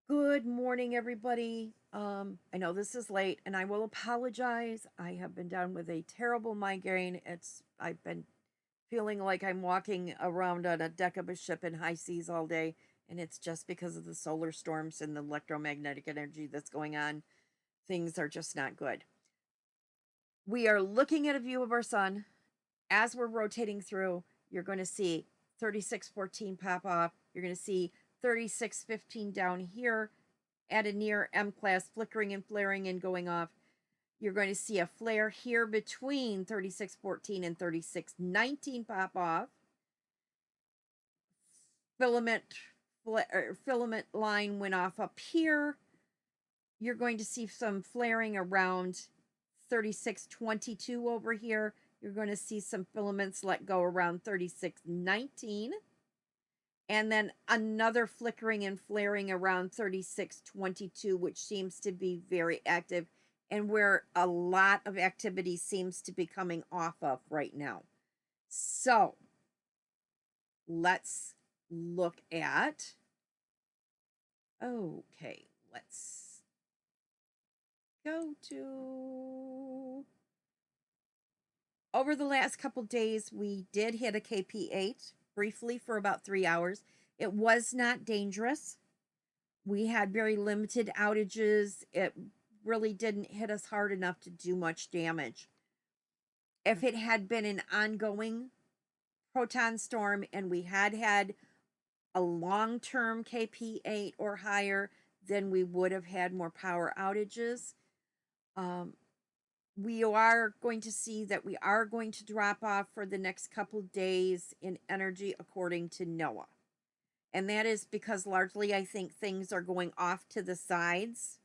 Good morning, everybody. I know this is late and I will apologize. I have been down with a terrible migraine. I've been feeling like I'm walking around on a deck of a ship in high seas all day, and it's just because of the solar storms and the electromagnetic energy that's going on. Things are just not good. We are looking at a view of our sun. As we're rotating through, you're going to see 3614 pop off. You're going to see 3615 down here at a near M class flickering and flaring and going off. You're going to see a flare here between 3614 and 3619 pop off. Filament line went off up here. You're going to see some flaring around 3622 over here. You're going to see some filaments let go around 3619. And then another flickering and flaring around 3622, which seems to be very active and where a lot of activity seems to be coming off of right now. So let's look at, okay, let's go to, over the last couple days, we did hit a KP8 briefly for about 3 hours. It was not dangerous. We had very limited outages. It really didn't hit us hard enough to do much damage. If it had been an ongoing proton storm and we had a long-term KP8 or higher, then we would have had more power outages. We are going to see that we are going to drop off for the next couple days in energy according to NOAA. And that is because largely I think things are going off to the sides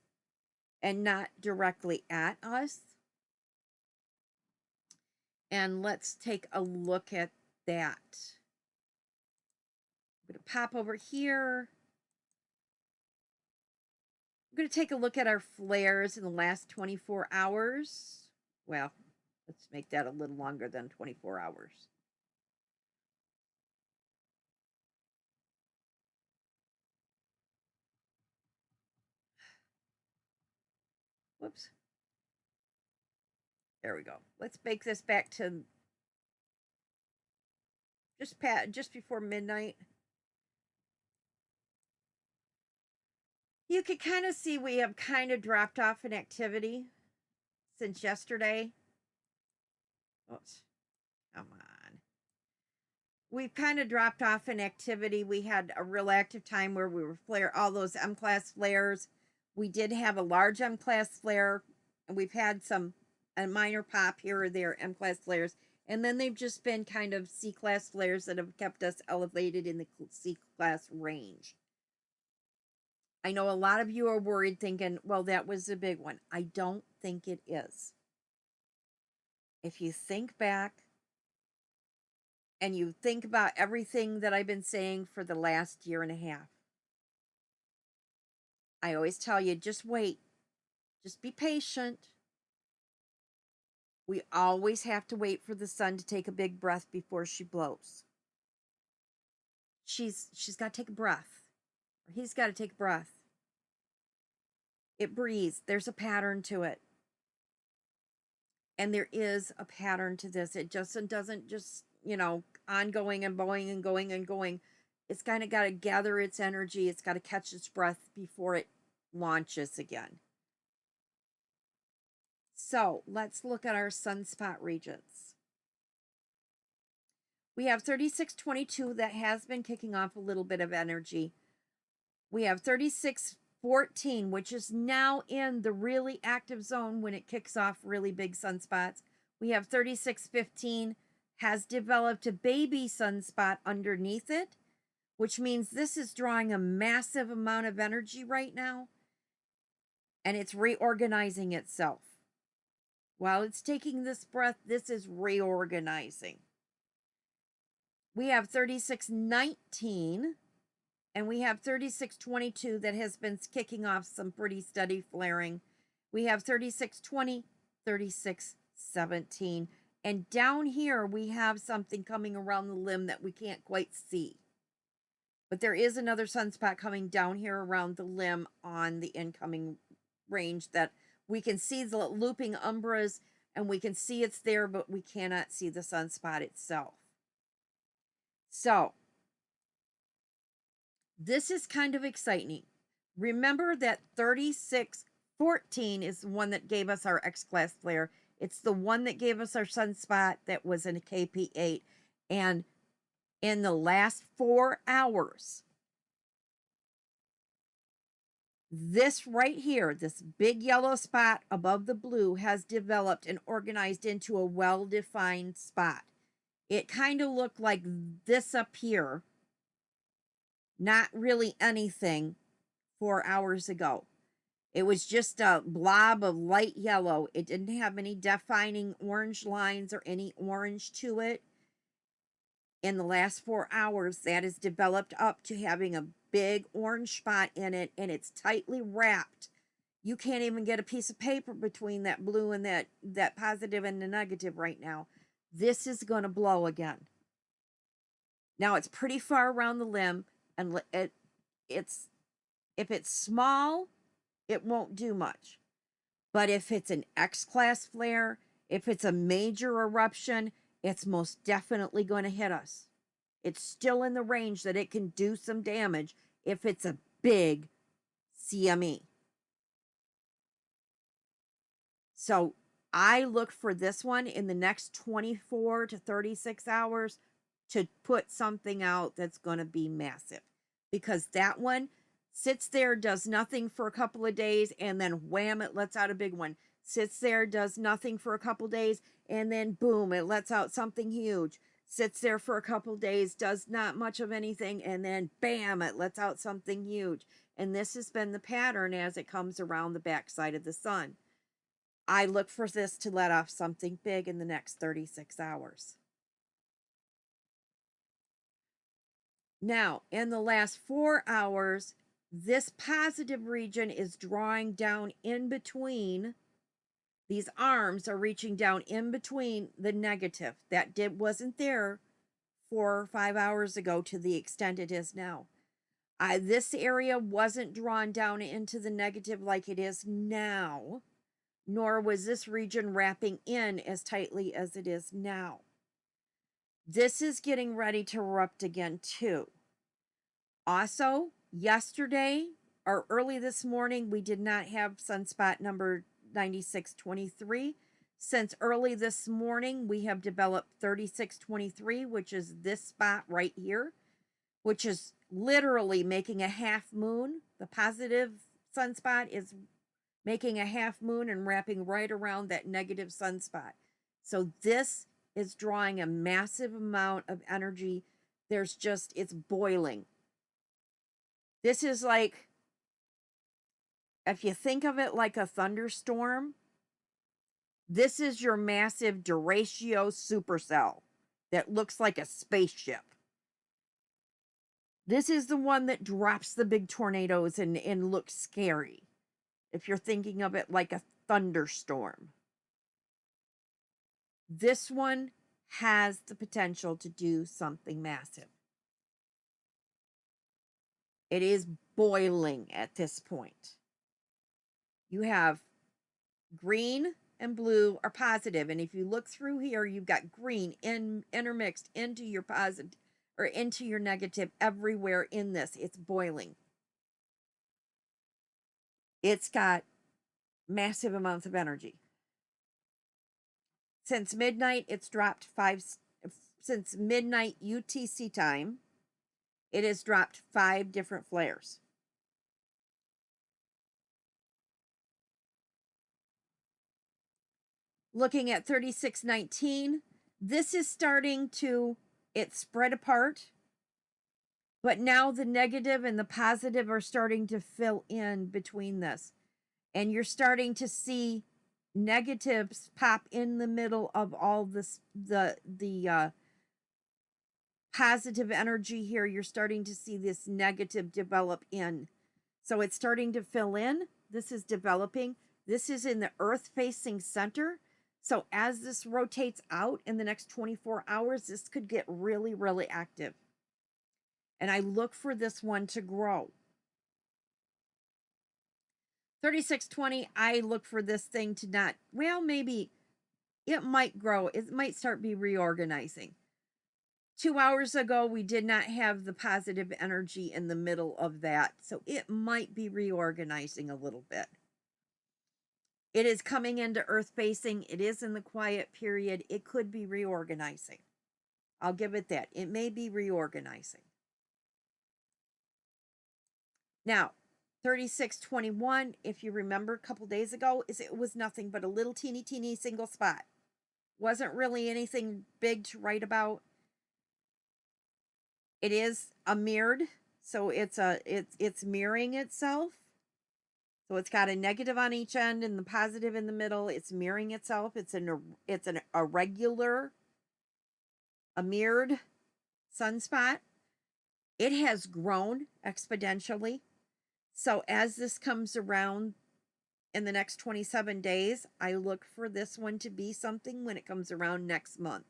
and not directly at us. And let's take a look at that. I'm going to pop over here. I'm going to take a look at our flares in the last 24 hours. Well, let's make that a little longer than 24 hours. Whoops. There we go. Let's bake this back to just before midnight. You can kind of see we have kind of dropped off in activity since yesterday. Oops. Come on. We've kind of dropped off in activity. We had a real active time where we were all those M class flares. We did have a large M class flare, and we've had a minor pop here or there M class flares, and then they've just been kind of C class flares that have kept us elevated in the C class range. I know a lot of you are worried thinking, well, that was a big one. I don't think it is. If you think back and you think about everything that I've been saying for the last year and a half, I always tell you, just wait. Just be patient. We always have to wait for the sun to take a big breath before she blows. She's got to take a breath. Or he's got to take a breath. It breathes. There's a pattern to it. And there is a pattern to this. It just doesn't just, ongoing and going and going and going. It's kind of got to gather its energy. It's got to catch its breath before it launches again. So let's look at our sunspot regions. We have 3622 that has been kicking off a little bit of energy. We have 3614, which is now in the really active zone when it kicks off really big sunspots. We have 3615 has developed a baby sunspot underneath it, which means this is drawing a massive amount of energy right now, and it's reorganizing itself. While it's taking this breath, this is reorganizing. We have 3619 and we have 3622 that has been kicking off some pretty steady flaring. We have 3620, 3617. And down here, we have something coming around the limb that we can't quite see. But there is another sunspot coming down here around the limb on the incoming range that we can see the looping umbras and we can see it's there, but we cannot see the sunspot itself. So this is kind of exciting. Remember that 3614 is the one that gave us our X-class flare. It's the one that gave us our sunspot that was in a KP8. And in the last 4 hours, this right here, this big yellow spot above the blue, has developed and organized into a well-defined spot. It kind of looked like this up here, not really anything 4 hours ago. It was just a blob of light yellow. It didn't have any defining orange lines or any orange to it. In the last 4 hours, that has developed up to having a big orange spot in it, and it's tightly wrapped. You can't even get a piece of paper between that blue and that positive and the negative right now. This is going to blow again. Now, it's pretty far around the limb, and if it's small, it won't do much. But if it's an X-class flare, if it's a major eruption, it's most definitely going to hit us. It's still in the range that it can do some damage if it's a big CME. So I look for this one in the next 24 to 36 hours to put something out that's going to be massive, because that one sits there, does nothing for a couple of days, and then wham, it lets out a big one. Sits there, does nothing for a couple of days, and then boom, it lets out something huge. Sits there for a couple of days, does not much of anything, and then bam, it lets out something huge. And this has been the pattern as it comes around the backside of the sun. I look for this to let off something big in the next 36 hours. Now, in the last 4 hours, this positive region is drawing down in between. These arms are reaching down in between the negative. That wasn't there 4 or 5 hours ago to the extent it is now. This area wasn't drawn down into the negative like it is now, nor was this region wrapping in as tightly as it is now. This is getting ready to erupt again too. Also, yesterday or early this morning, we did not have sunspot number 9623. Since early this morning, we have developed 3623, which is this spot right here, which is literally making a half moon. The positive sunspot is making a half moon and wrapping right around that negative sunspot. So this is drawing a massive amount of energy. It's boiling. This is like, if you think of it like a thunderstorm, this is your massive Duratio supercell that looks like a spaceship. This is the one that drops the big tornadoes and looks scary, if you're thinking of it like a thunderstorm. This one has the potential to do something massive. It is boiling at this point. You have green and blue are positive, and if you look through here, you've got green intermixed into your positive or into your negative everywhere in this. It's boiling. It's got massive amounts of energy. Since midnight, it's dropped since midnight UTC time, it has dropped 5 different flares. Looking at 3619, this is starting to, it's spread apart, but now the negative and the positive are starting to fill in between this. And you're starting to see negatives pop in the middle of all this, the positive energy here. You're starting to see this negative develop in. So it's starting to fill in. This is developing. This is in the earth facing center. So as this rotates out in the next 24 hours, this could get really, really active. And I look for this one to grow. 3620, I look for this thing to not, well, maybe it might grow. It might start be reorganizing. 2 hours ago, we did not have the positive energy in the middle of that. So it might be reorganizing a little bit. It is coming into earth facing. It is in the quiet period. It could be reorganizing. I'll give it that. It may be reorganizing. Now, 3621, if you remember a couple days ago, it was nothing but a little teeny single spot. Wasn't really anything big to write about. It is a mirrored, so it's mirroring itself. So it's got a negative on each end and the positive in the middle. It's mirroring itself. It's an irregular, a mirrored sunspot. It has grown exponentially. So as this comes around in the next 27 days, I look for this one to be something when it comes around next month.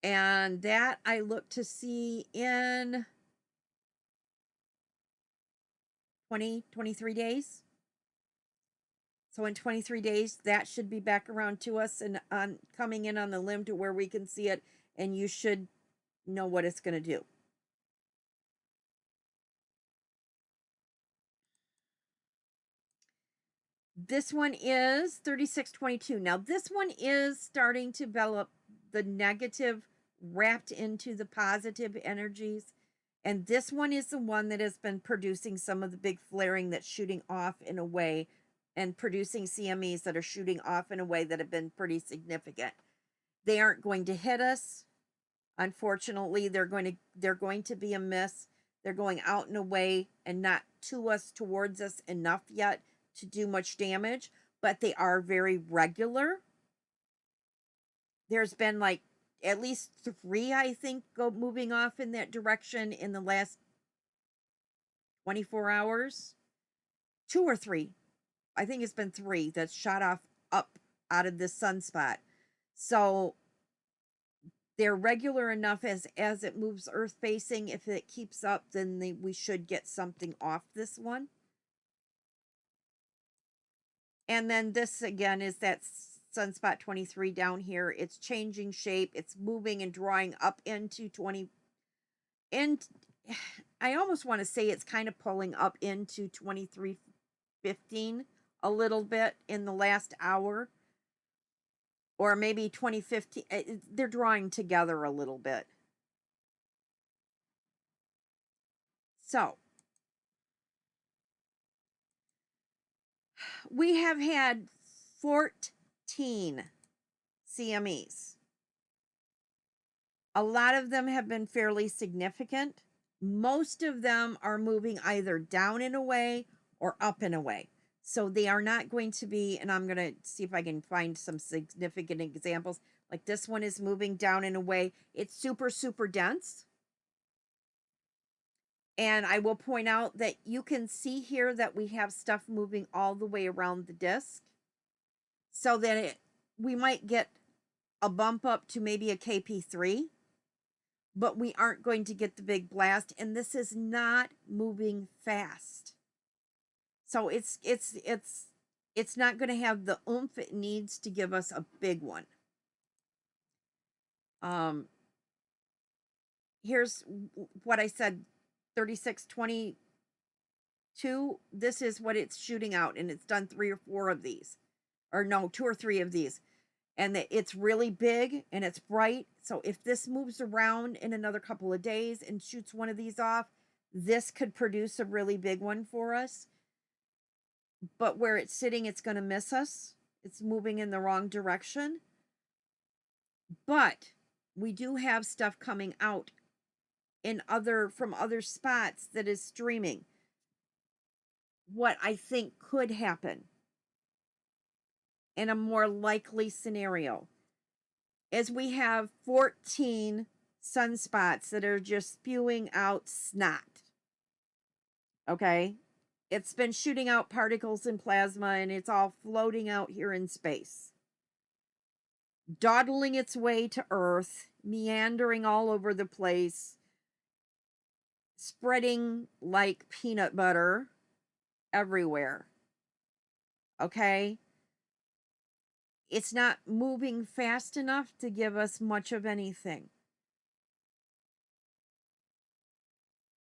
And that I look to see in 23 days. So in 23 days, that should be back around to us and on coming in on the limb to where we can see it, and you should know what it's going to do. This one is 3622. Now, this one is starting to develop the negative wrapped into the positive energies. And this one is the one that has been producing some of the big flaring that's shooting off in a way, and producing CMEs that are shooting off in a way that have been pretty significant. They aren't going to hit us. Unfortunately, they're going to be a miss. They're going out in a way and not to us, towards us enough yet to do much damage, but they are very regular. There's been like at least 3, I think, moving off in that direction in the last 24 hours. 2 or 3. I think it's been 3 that's shot off up out of this sunspot. So they're regular enough as it moves earth facing. If it keeps up, then we should get something off this one. And then this again is that sunspot 23 down here. It's changing shape. It's moving and drawing up into 20. And I almost want to say it's kind of pulling up into 2315 a little bit in the last hour. Or maybe 2015. They're drawing together a little bit. So we have had 14 CMEs. A lot of them have been fairly significant. Most of them are moving either down in a way or up in a way. So they are not going to be, and I'm going to see if I can find some significant examples. Like this one is moving down in a way. It's super, super dense. And I will point out that you can see here that we have stuff moving all the way around the disc. So that we might get a bump up to maybe a KP3. But we aren't going to get the big blast. And this is not moving fast. So it's not going to have the oomph it needs to give us a big one. Here's what I said, 3622. This is what it's shooting out, and it's done 3 or 4 of these. Or no, 2 or 3 of these. And it's really big and it's bright. So if this moves around in another couple of days and shoots one of these off, this could produce a really big one for us. But where it's sitting, it's going to miss us. It's moving in the wrong direction. But we do have stuff coming out from other spots that is streaming. What I think could happen in a more likely scenario is we have 14 sunspots that are just spewing out snot. Okay? It's been shooting out particles in plasma, and it's all floating out here in space, dawdling its way to Earth, meandering all over the place, spreading like peanut butter everywhere. Okay? It's not moving fast enough to give us much of anything.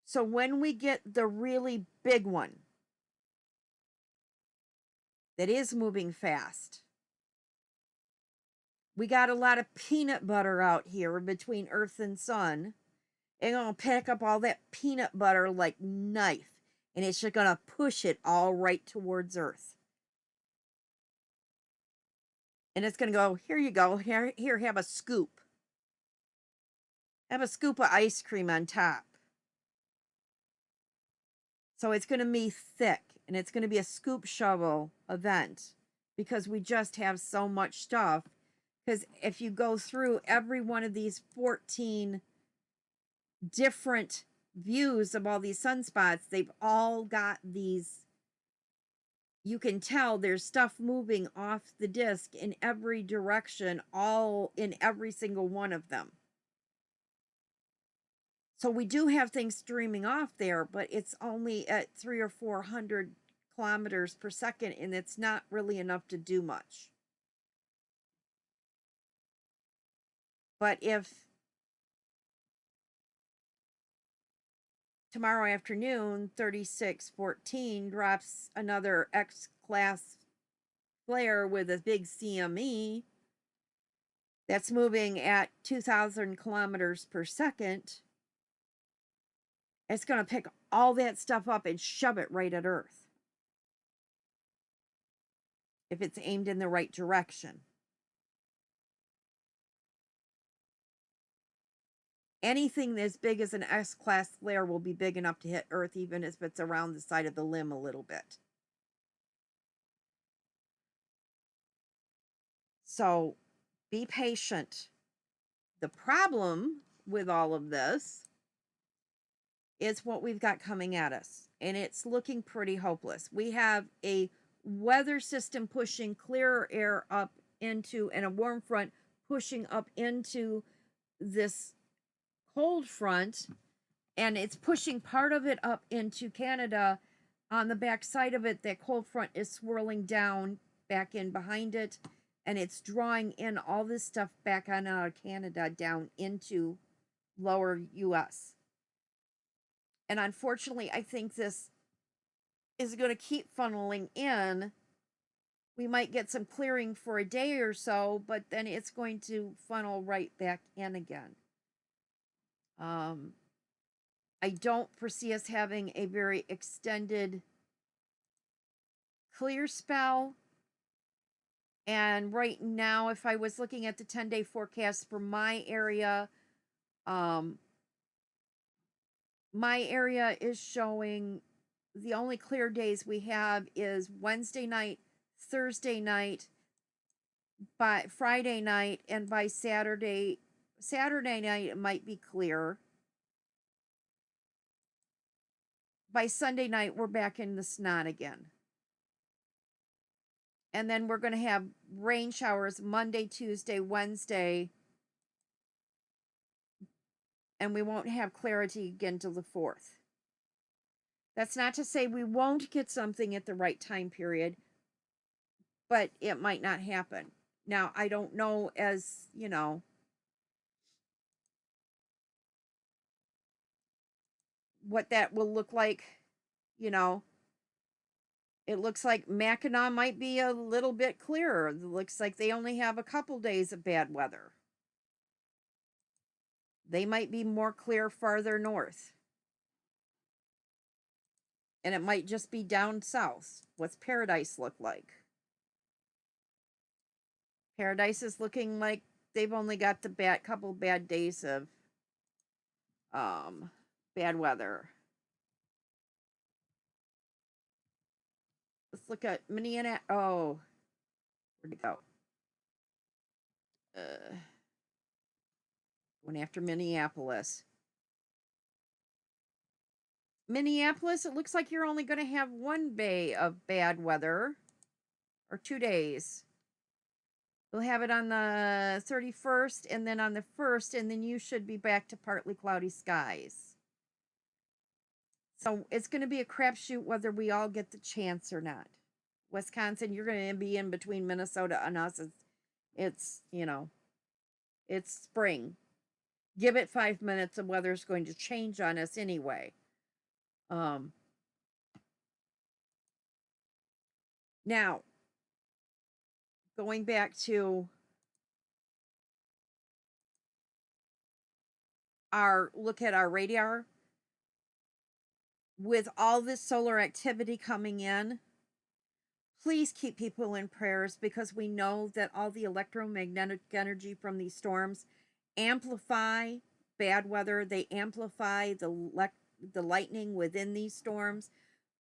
So when we get the really big one that is moving fast, we got a lot of peanut butter out here between Earth and Sun. It's going to pick up all that peanut butter like knife, and it's just going to push it all right towards Earth. And it's going to go, here you go, here, have a scoop. Have a scoop of ice cream on top. So it's going to be thick, and it's going to be a scoop shovel event because we just have so much stuff. Because if you go through every one of these 14 different views of all these sunspots, they've all got these, you can tell there's stuff moving off the disk in every direction, all in every single one of them. So we do have things streaming off there, but it's only at 300 or 400 kilometers per second, and it's not really enough to do much. But if tomorrow afternoon 3614 drops another X-class flare with a big CME that's moving at 2,000 kilometers per second, it's going to pick all that stuff up and shove it right at Earth if it's aimed in the right direction. Anything as big as an S-class flare will be big enough to hit Earth, even if it's around the side of the limb a little bit. So be patient. The problem with all of this is what we've got coming at us, and it's looking pretty hopeless. We have a weather system pushing clearer air up into, and a warm front pushing up into this cold front, and it's pushing part of it up into Canada. On the back side of it, that cold front is swirling down back in behind it, and it's drawing in all this stuff back on out of Canada down into lower US. And unfortunately, I think this is going to keep funneling in. We might get some clearing for a day or so, but then it's going to funnel right back in again. I don't foresee us having a very extended clear spell. And right now, if I was looking at the 10-day forecast for my area is showing the only clear days we have is Wednesday night, Thursday night, by Friday night, and by Saturday night it might be clear. By Sunday night we're back in the snot again. And then we're going to have rain showers Monday, Tuesday, Wednesday, and we won't have clarity again till the 4th. That's not to say we won't get something at the right time period, but it might not happen. Now, I don't know, as you know, what that will look like. You know, it looks like Mackinac might be a little bit clearer. It looks like they only have a couple days of bad weather. They might be more clear farther north. And it might just be down south. What's Paradise look like? Paradise is looking like they've only got the couple bad days of bad weather. Let's look at Minneapolis. Oh, where'd it go? Going after Minneapolis. Minneapolis, it looks like you're only going to have one day of bad weather, or 2 days. We'll have it on the 31st, and then on the 1st, and then you should be back to partly cloudy skies. So it's going to be a crapshoot whether we all get the chance or not. Wisconsin, you're going to be in between Minnesota and us. It's it's spring. Give it 5 minutes, the weather's going to change on us anyway. Um, Now, going back to our look at our radar, with all this solar activity coming in, please keep people in prayers because we know that all the electromagnetic energy from these storms amplify bad weather. They amplify the lightning within these storms.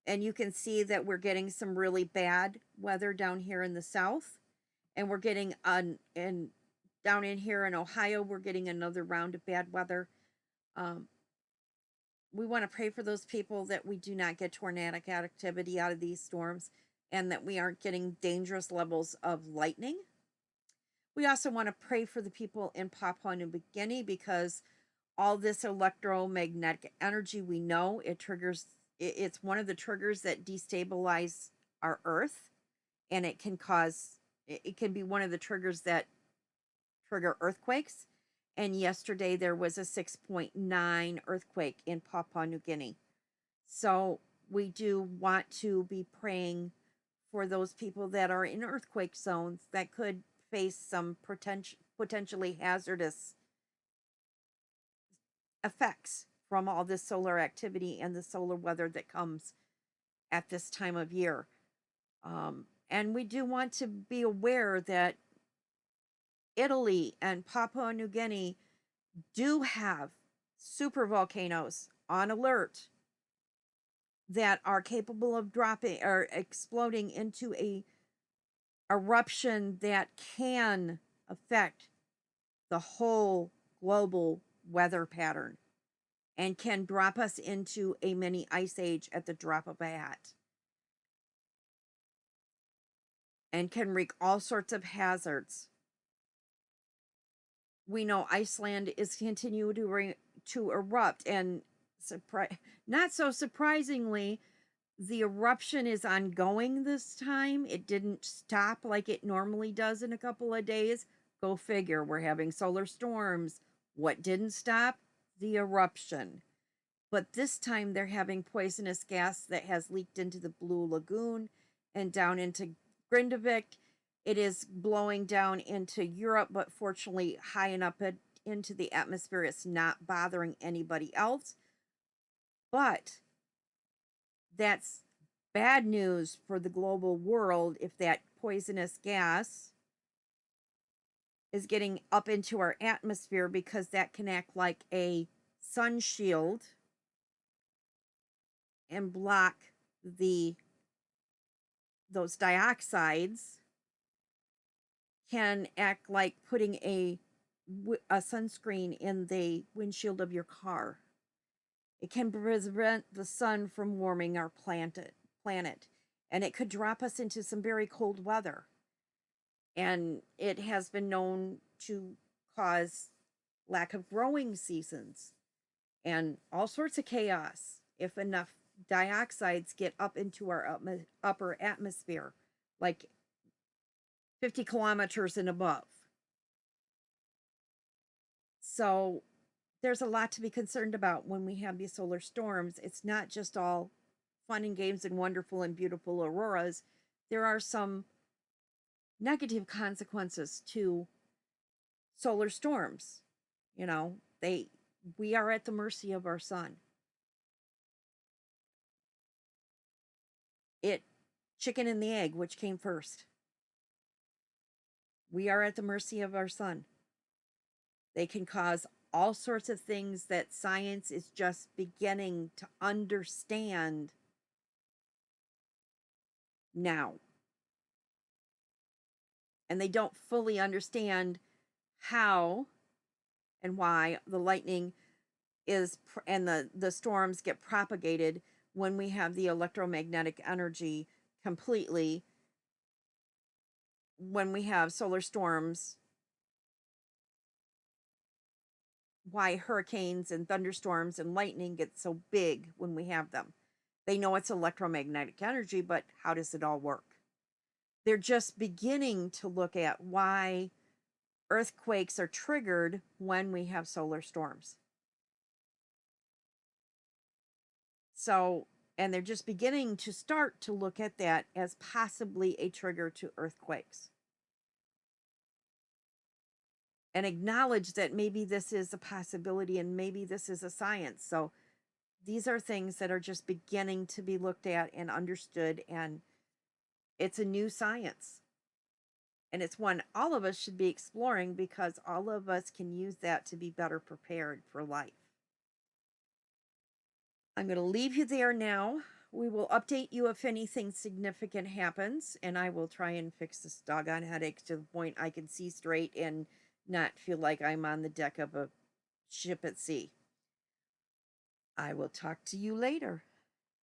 And you can see that we're getting some really bad weather down here in the south. And we're getting down in here in Ohio, we're getting another round of bad weather. We want to pray for those people that we do not get tornadic activity out of these storms and that we aren't getting dangerous levels of lightning. We also want to pray for the people in Papua New Guinea because all this electromagnetic energy, we know it's one of the triggers that destabilize our earth, and it can be one of the triggers that trigger earthquakes. And yesterday there was a 6.9 earthquake in Papua New Guinea. So we do want to be praying for those people that are in earthquake zones that could face some potentially hazardous effects from all this solar activity and the solar weather that comes at this time of year. And we do want to be aware that Italy and Papua New Guinea do have super volcanoes on alert that are capable of dropping or exploding into a eruption that can affect the whole global weather pattern and can drop us into a mini ice age at the drop of a hat and can wreak all sorts of hazards. We know Iceland is continuing to erupt, and not so surprisingly, the eruption is ongoing this time. It didn't stop like it normally does in a couple of days. Go figure, we're having solar storms. What didn't stop? The eruption. But this time they're having poisonous gas that has leaked into the Blue Lagoon and down into Grindavik. It is blowing down into Europe, but fortunately high enough into the atmosphere, it's not bothering anybody else. But that's bad news for the global world if that poisonous gas is getting up into our atmosphere, because that can act like a sun shield and block those dioxides, can act like putting a sunscreen in the windshield of your car. It can prevent the sun from warming our planet, and it could drop us into some very cold weather. And it has been known to cause lack of growing seasons and all sorts of chaos if enough dioxides get up into our upper atmosphere, like 50 kilometers and above. So there's a lot to be concerned about when we have these solar storms. It's not just all fun and games and wonderful and beautiful auroras. There are some negative consequences to solar storms. You know, we are at the mercy of our sun. Chicken and the egg, which came first? We are at the mercy of our sun. They can cause all sorts of things that science is just beginning to understand now. And they don't fully understand how and why the lightning is and the storms get propagated when we have the electromagnetic energy completely, when we have solar storms why hurricanes and thunderstorms and lightning get so big when we have them. They know it's electromagnetic energy, but how does it all work? They're just beginning to look at why earthquakes are triggered when we have solar storms. So, and they're just beginning to start to look at that as possibly a trigger to earthquakes and acknowledge that maybe this is a possibility and maybe this is a science. So, these are things that are just beginning to be looked at and understood, and it's a new science. And it's one all of us should be exploring because all of us can use that to be better prepared for life. I'm going to leave you there now. We will update you if anything significant happens, and I will try and fix this doggone headache to the point I can see straight and not feel like I'm on the deck of a ship at sea. I will talk to you later.